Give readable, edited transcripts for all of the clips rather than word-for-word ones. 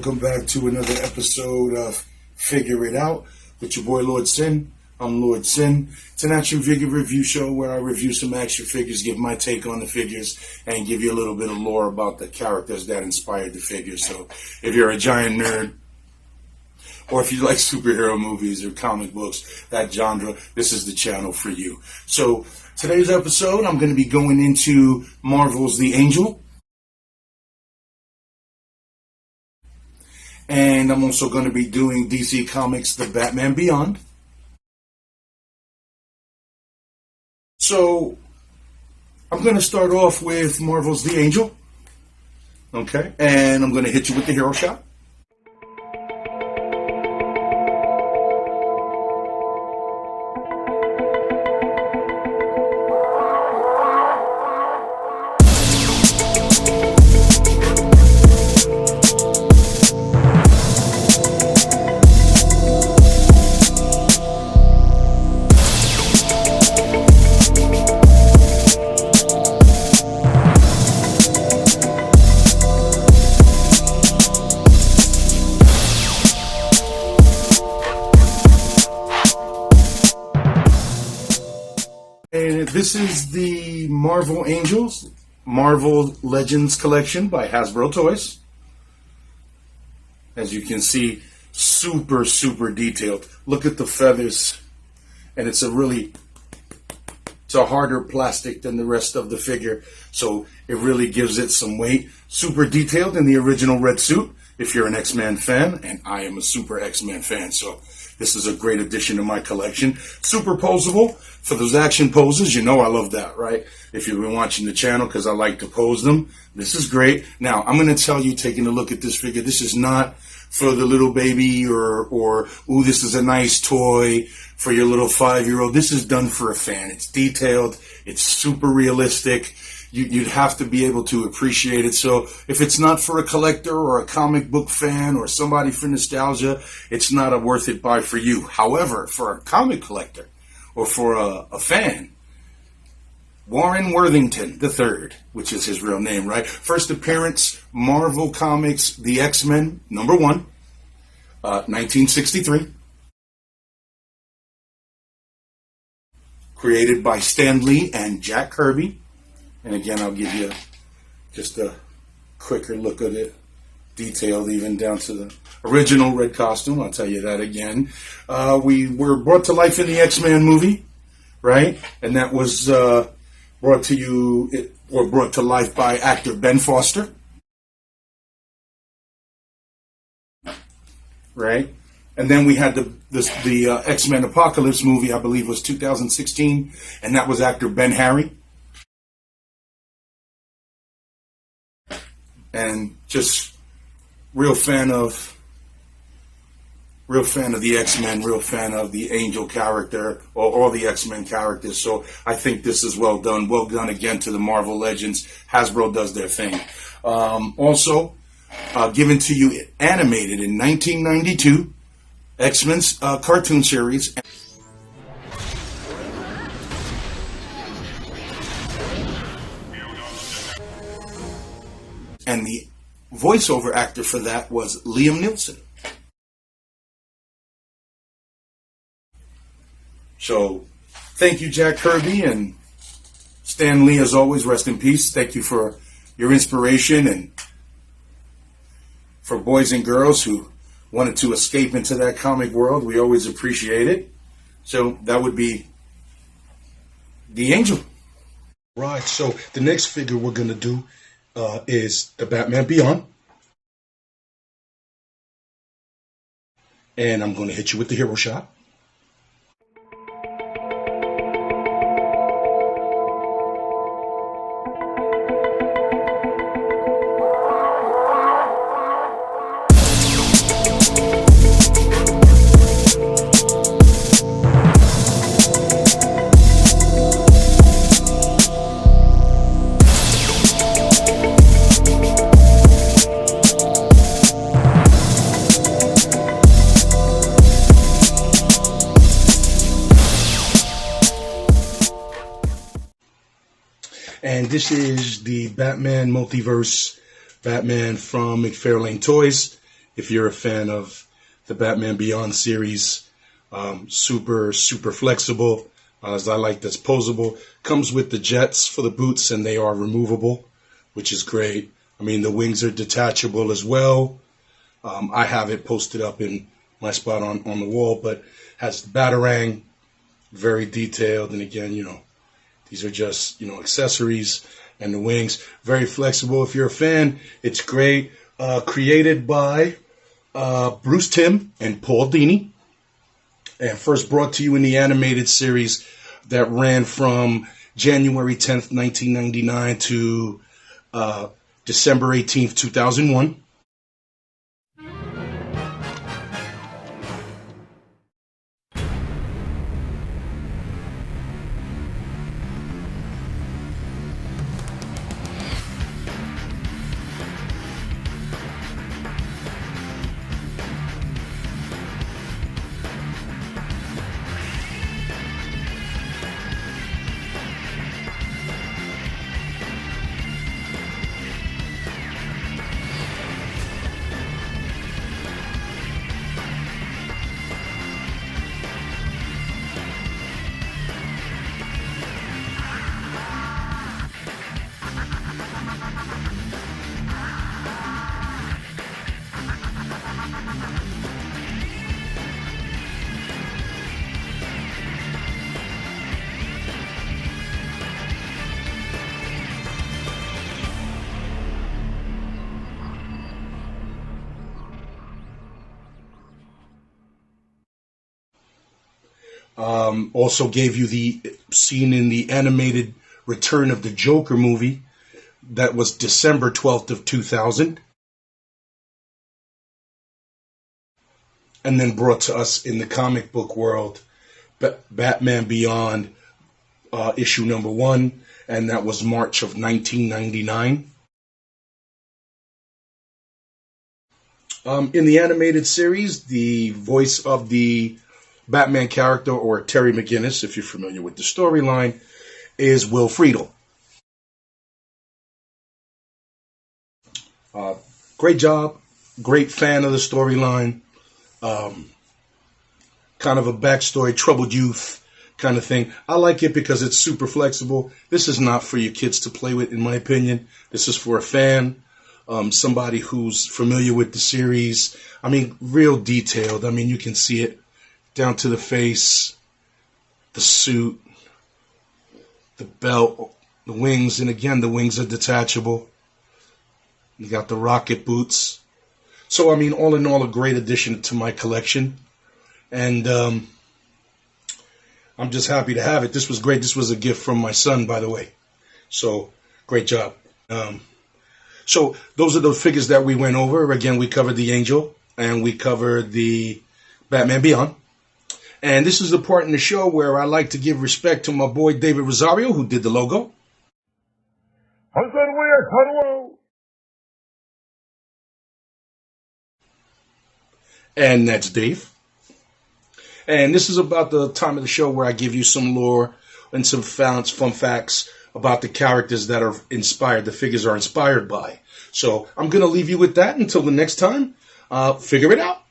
welcome back to another episode of Figure It Out with your boy Lord Sin. I'm Lord Sin. It's an action figure review show where I review some action figures, give my take on the figures, and give you a little bit of lore about the characters that inspired the figures. So if you're a giant nerd, or if you like superhero movies or comic books, that genre, this is the channel for you. So today's episode, I'm going to be going into Marvel's The Angel. And I'm also going to be doing DC Comics' The Batman Beyond. So I'm going to start off with Marvel's The Angel. Okay. And I'm going to hit you with the hero shot. And this is the Marvel Angels, Marvel Legends collection by Hasbro Toys. As you can see, super detailed. Look at the feathers. And it's a harder plastic than the rest of the figure. So it really gives it some weight. Super detailed in the original red suit, if you're an X-Men fan. And I am a super X-Men fan, so this is a great addition to my collection. Super posable for those action poses. You know I love that, right? If you've been watching the channel, because I like to pose them. This is great. Now, I'm going to tell you, taking a look at this figure, this is not for the little baby or ooh, this is a nice toy for your little 5-year-old. This is done for a fan. It's detailed. It's super realistic. You'd have to be able to appreciate it. So if it's not for a collector or a comic book fan or somebody for nostalgia, it's not a worth it buy for you. However, for a comic collector or for a fan, Warren Worthington III, which is his real name, right? First appearance, Marvel Comics, The X-Men, #1, 1963. Created by Stan Lee and Jack Kirby. And again, I'll give you just a quicker look at it, detailed even down to the original red costume. I'll tell you that again. We were brought to life in the X-Men movie, right? And that was brought to life by actor Ben Foster, right? And then we had the X-Men Apocalypse movie, I believe was 2016, and that was actor Ben Harry. And just real fan of the X-Men, real fan of the Angel character or all the X-Men characters. So I think this is well done. Well done again to the Marvel Legends. Hasbro does their thing. Also, given to you animated in 1992, X-Men's cartoon series. And the voiceover actor for that was Liam Neeson. So, thank you, Jack Kirby, and Stan Lee, as always, rest in peace. Thank you for your inspiration and for boys and girls who wanted to escape into that comic world. We always appreciate it. So, that would be The Angel. Right, so the next figure we're going to do is the Batman Beyond. And I'm going to hit you with the hero shot. And this is the Batman Multiverse Batman from McFarlane Toys. if you're a fan of the Batman Beyond series. Super flexible, as I like that's posable. Comes with the jets for the boots, and they are removable, which is great. I mean, the wings are detachable as well. I have it posted up in my spot on the wall, but has the Batarang, very detailed. And again, these are just, accessories, and the wings, very flexible. If you're a fan, it's great. Created by Bruce Timm and Paul Dini, and first brought to you in the animated series that ran from January 10th, 1999 to December 18th, 2001. Also gave you the scene in the animated Return of the Joker movie that was December 12th of 2000. And then brought to us in the comic book world, Batman Beyond issue number 1, and that was March of 1999. In the animated series, the voice of the Batman character, or Terry McGinnis, if you're familiar with the storyline, is Will Friedle. Great job. Great fan of the storyline. Kind of a backstory, troubled youth kind of thing. I like it because it's super flexible. This is not for your kids to play with, in my opinion. This is for a fan, somebody who's familiar with the series. I mean, real detailed. I mean, you can see it down to the face, the suit, the belt, the wings, and again, the wings are detachable. You got the rocket boots. So, I mean, all in all, a great addition to my collection. And I'm just happy to have it. This was great. This was a gift from my son, by the way. So, great job. So, those are the figures that we went over. Again, we covered the Angel, and we covered the Batman Beyond. And this is the part in the show where I like to give respect to my boy David Rosario, who did the logo. And that's Dave. And this is about the time of the show where I give you some lore and some fun facts about the characters that are inspired, the figures are inspired by. So I'm going to leave you with that until the next time. Figure it out.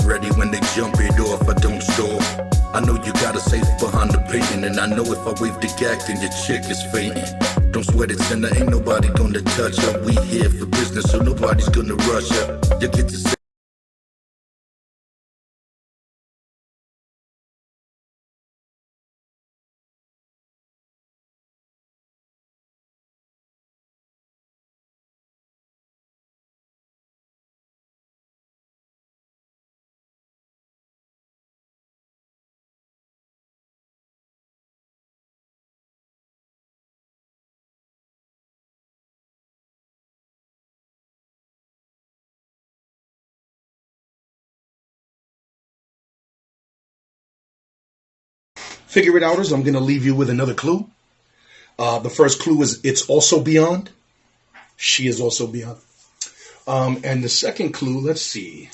Ready when they jump it off, I don't stall. I know you got a safe behind the painting, and I know if I wave the gag, then your chick is fainting. Don't sweat it, and there ain't nobody gonna touch her. We here for business, so nobody's gonna rush her. You get to say Figure it outers, I'm going to leave you with another clue. The first clue is it's also beyond. She is also beyond. And the second clue, let's see.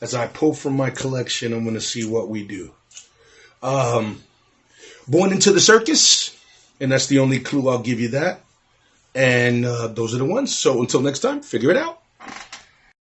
as I pull from my collection, I'm going to see what we do. Born into the circus, and that's the only clue I'll give you that. And those are the ones. So until next time, figure it out.